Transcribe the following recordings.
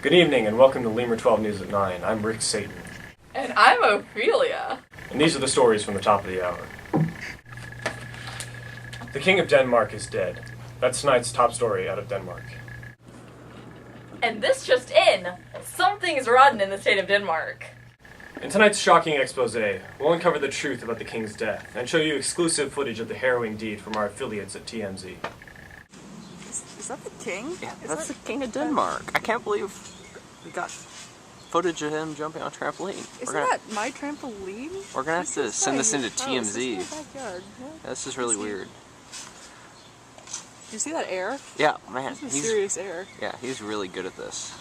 Good evening and welcome to Lemur 12 News at 9. I'm Rick Satan. And I'm Ophelia. And these are the stories from the top of the hour. The King of Denmark is dead. That's tonight's top story out of Denmark. And this just in, something's rotten in the state of Denmark. In tonight's shocking expose, we'll uncover the truth about the king's death and show you exclusive footage of the harrowing deed from our affiliates at TMZ. Is that the king? Yeah, that's the king of Denmark. I can't believe we got footage of him jumping on a trampoline. Isn't that my trampoline? We're gonna have to send this into TMZ. This is my backyard. Yeah. This is really weird. You see that air? Yeah, man. That's some serious air. Yeah, he's really good at this.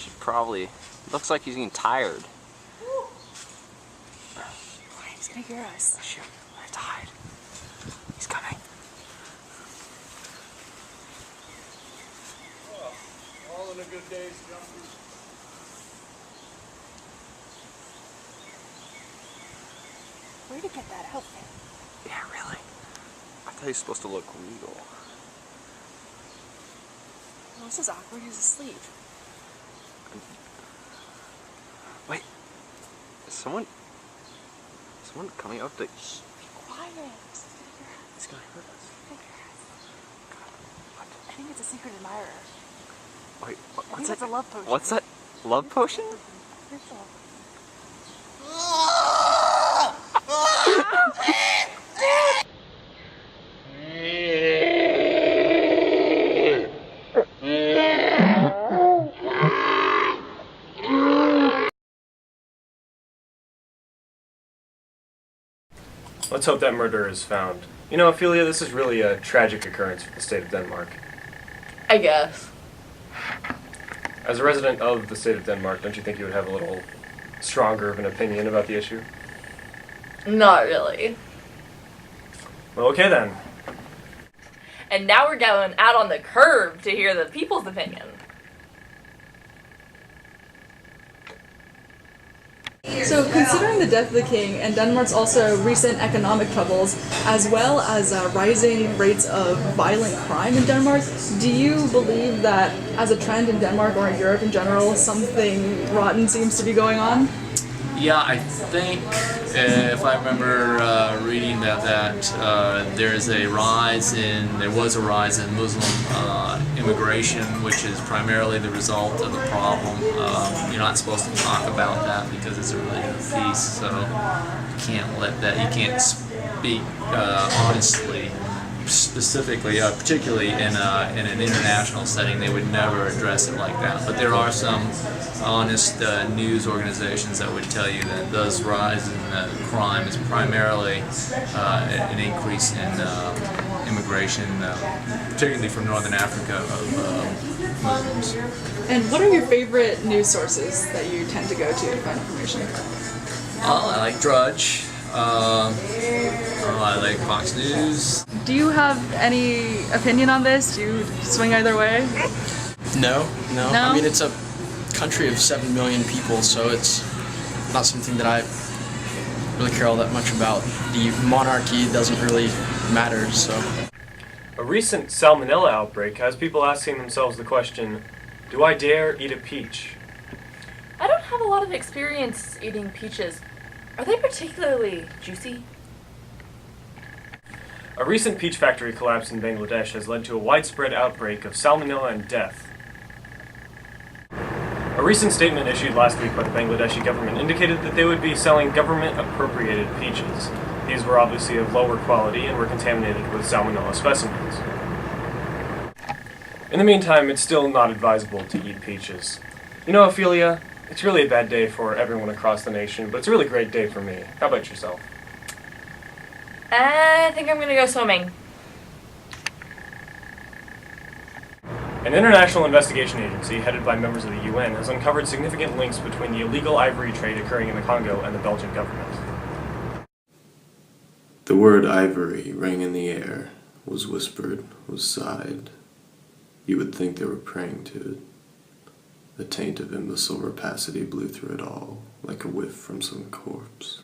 Should probably. Looks like he's getting tired. Wait, he's gonna hear us. Oh, shoot, I have to hide. He's coming. All in a good day's jumpers. Where'd you get that outfit? Yeah, really. I thought he was supposed to look regal. Oh, this is awkward. He's asleep. Wait. Is someone coming up to... Shh, be quiet. He's gonna hurt us. What? I think it's a secret admirer. Wait, I think what's it's that? a love potion. What's that? Love potion? Here's the love. Let's hope that murderer is found. You know, Ophelia, this is really a tragic occurrence for the state of Denmark. I guess. As a resident of the state of Denmark, don't you think you would have a little stronger of an opinion about the issue? Not really. Well, okay then. And now we're going out on the curb to hear the people's opinion. So, considering the death of the king and Denmark's also recent economic troubles, as well as rising rates of violent crime in Denmark, do you believe that, as a trend in Denmark or in Europe in general, something rotten seems to be going on? Yeah, I think if I remember reading that there was a rise in Muslim immigration, which is primarily the result of the problem. You're not supposed to talk about that because it's a religion of peace, so you can't speak honestly. Specifically, particularly in an international setting, they would never address it like that. But there are some honest news organizations that would tell you that this rise in crime is primarily an increase in immigration, particularly from Northern Africa, of Muslims. And what are your favorite news sources that you tend to go to find information? I like Drudge. I like Fox News. Do you have any opinion on this? Do you swing either way? No. I mean, it's a country of 7 million people, so it's not something that I really care all that much about. The monarchy doesn't really matter, so. A recent salmonella outbreak has people asking themselves the question, do I dare eat a peach? I don't have a lot of experience eating peaches. Are they particularly juicy? A recent peach factory collapse in Bangladesh has led to a widespread outbreak of salmonella and death. A recent statement issued last week by the Bangladeshi government indicated that they would be selling government-appropriated peaches. These were obviously of lower quality and were contaminated with salmonella specimens. In the meantime, it's still not advisable to eat peaches. You know, Ophelia, it's really a bad day for everyone across the nation, but it's a really great day for me. How about yourself? I think I'm gonna go swimming. An international investigation agency headed by members of the UN has uncovered significant links between the illegal ivory trade occurring in the Congo and the Belgian government. The word ivory rang in the air, was whispered, was sighed. You would think they were praying to it. The taint of imbecile rapacity blew through it all, like a whiff from some corpse.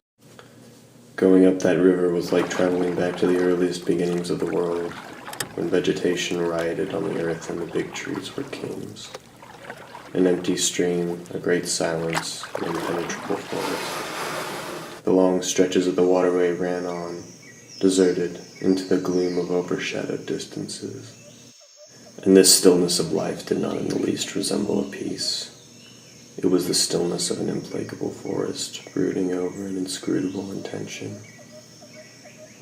Going up that river was like traveling back to the earliest beginnings of the world, when vegetation rioted on the earth and the big trees were kings. An empty stream, a great silence, an impenetrable forest. The long stretches of the waterway ran on, deserted, into the gloom of overshadowed distances. And this stillness of life did not in the least resemble a peace. It was the stillness of an implacable forest, brooding over an inscrutable intention.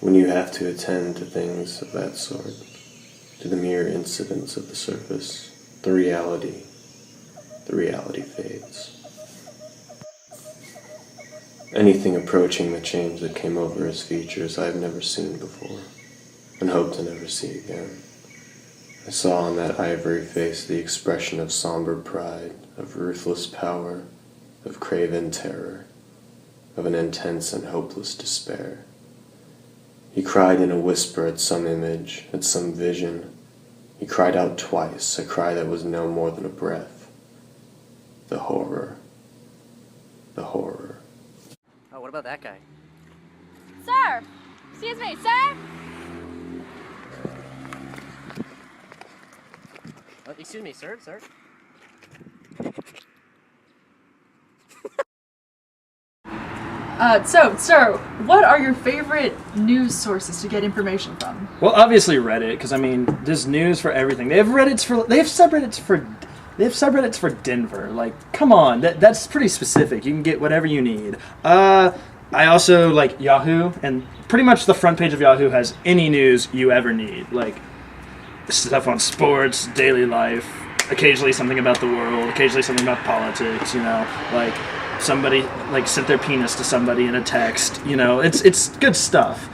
When you have to attend to things of that sort, to the mere incidents of the surface, the reality fades. Anything approaching the change that came over his features I have never seen before, and hope to never see again. I saw on that ivory face the expression of somber pride, of ruthless power, of craven terror, of an intense and hopeless despair. He cried in a whisper at some image, at some vision. He cried out twice, a cry that was no more than a breath. The horror. The horror. Oh, what about that guy? Sir! Excuse me, sir! Excuse me, sir, sir. So, sir, what are your favorite news sources to get information from? Well, obviously Reddit, because I mean, there's news for everything. They have subreddits for Denver. Like, come on, that's pretty specific. You can get whatever you need. I also like Yahoo, and pretty much the front page of Yahoo has any news you ever need. Like stuff on sports, daily life, occasionally something about the world, occasionally something about politics. You know, like somebody like sent their penis to somebody in a text. You know, it's good stuff.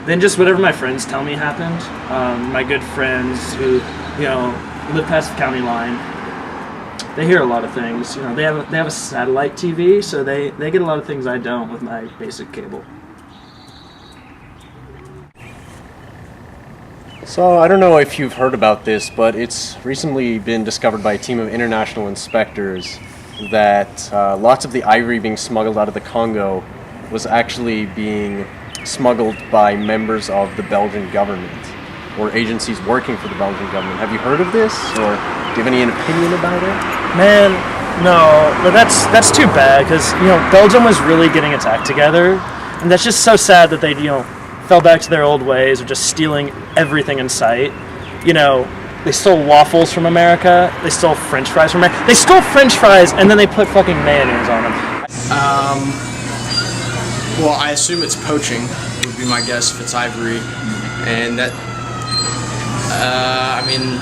Then just whatever my friends tell me happened. My good friends who, you know, live past the county line, they hear a lot of things. You know, they have a satellite TV, so they get a lot of things I don't with my basic cable. So, I don't know if you've heard about this, but it's recently been discovered by a team of international inspectors that lots of the ivory being smuggled out of the Congo was actually being smuggled by members of the Belgian government or agencies working for the Belgian government. Have you heard of this, or do you have any opinion about it? Man, no, but that's too bad, because, you know, Belgium was really getting its act together, and that's just so sad that they, you know, fell back to their old ways of just stealing everything in sight. You know, they stole waffles from America, they stole French fries from America. They stole French fries, and then they put fucking mayonnaise on them. Well, I assume it's poaching, would be my guess if it's ivory, and that, I mean,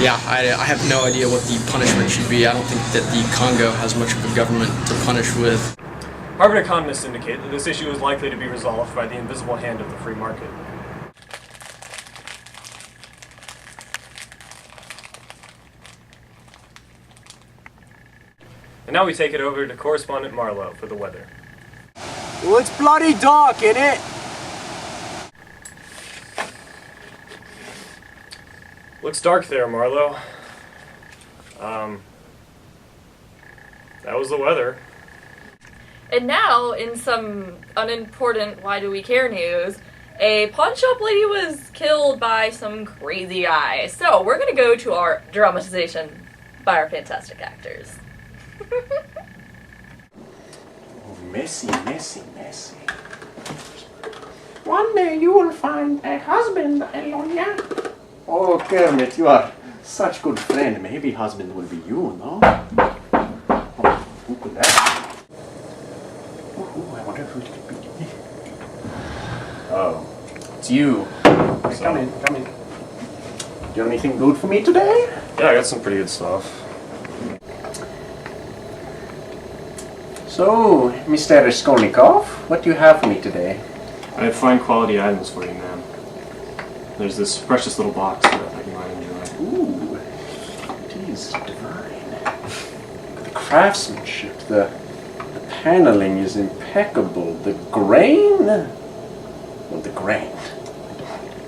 yeah, I have no idea what the punishment should be. I don't think that the Congo has much of a government to punish with. Harvard economists indicate that this issue is likely to be resolved by the invisible hand of the free market. And now we take it over to correspondent Marlowe for the weather. Well, it's bloody dark, innit? Looks dark there, Marlowe. That was the weather. And now, in some unimportant Why Do We Care news, a pawn shop lady was killed by some crazy guy. So, we're gonna go to our dramatization by our fantastic actors. Messy, messy, messy. One day you will find a husband, Elonia. Oh, Kermit, you are such good friend. Maybe husband will be you, no? Oh, who could that be? Ooh, I wonder who it could be. Oh, it's you. Hey, come in, come in. Do you have anything good for me today? Yeah, I got some pretty good stuff. So, Mr. Raskolnikov, what do you have for me today? I have fine quality items for you, ma'am. There's this precious little box that I thought you might enjoy. Ooh, it is divine. The craftsmanship, the paneling is impeccable. The grain? Well, the grain.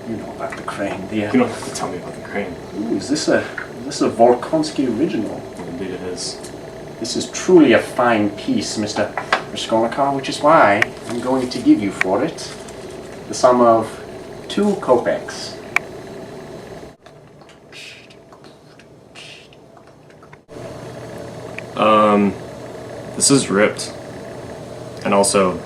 You know about the grain, You don't have to tell me about the crane. Ooh, is this a Volkonsky original? Indeed it is. This is truly a fine piece, Mr. Raskolnikov, which is why I'm going to give you for it the sum of 2 kopecks. This is ripped. And also,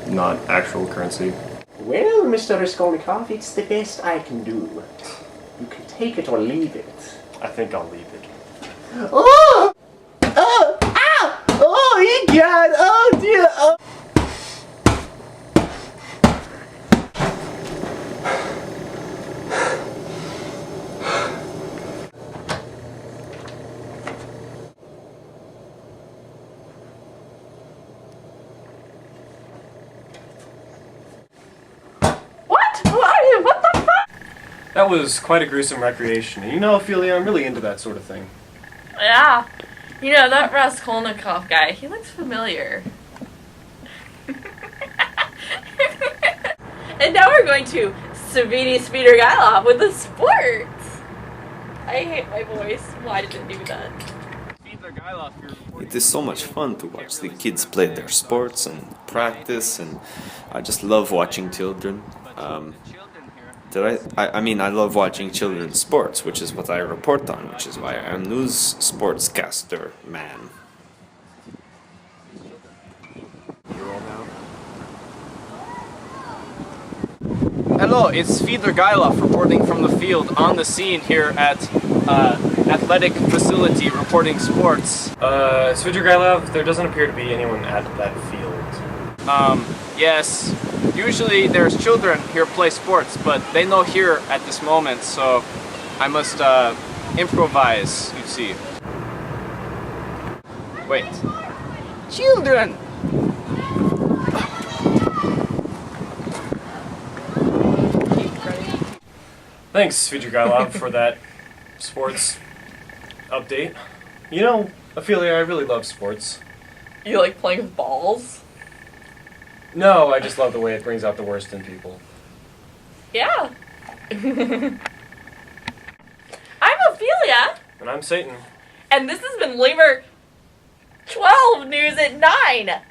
not actual currency. Well, Mr. Raskolnikov, it's the best I can do. You can take it or leave it. I think I'll leave it. Oh! Oh! Ow! Oh, God! Oh, dear! Oh. That was quite a gruesome recreation. And you know, Ophelia, I'm really into that sort of thing. Yeah. You know, that Raskolnikov guy, he looks familiar. And now we're going to Savini Speeder-Gailov with the sports. I hate my voice. Why did it do that? It is so much fun to watch the kids play their sports and practice, and I just love watching children. I mean, I love watching children's sports, which is what I report on, which is why I'm a news sportscaster man. Hello, it's Speeder-Gailov reporting from the field on the scene here at athletic facility reporting sports. Speeder-Gailov, there doesn't appear to be anyone at that field. Yes. Usually there's children here play sports, but they know here at this moment, so I must improvise, you see. Wait. Children! Thanks, Speeder-Gailov, for that sports update. You know, Ophelia, I really love sports. You like playing with balls? No, I just love the way it brings out the worst in people. Yeah. I'm Ophelia. And I'm Satan. And this has been Lemur 12 News at 9.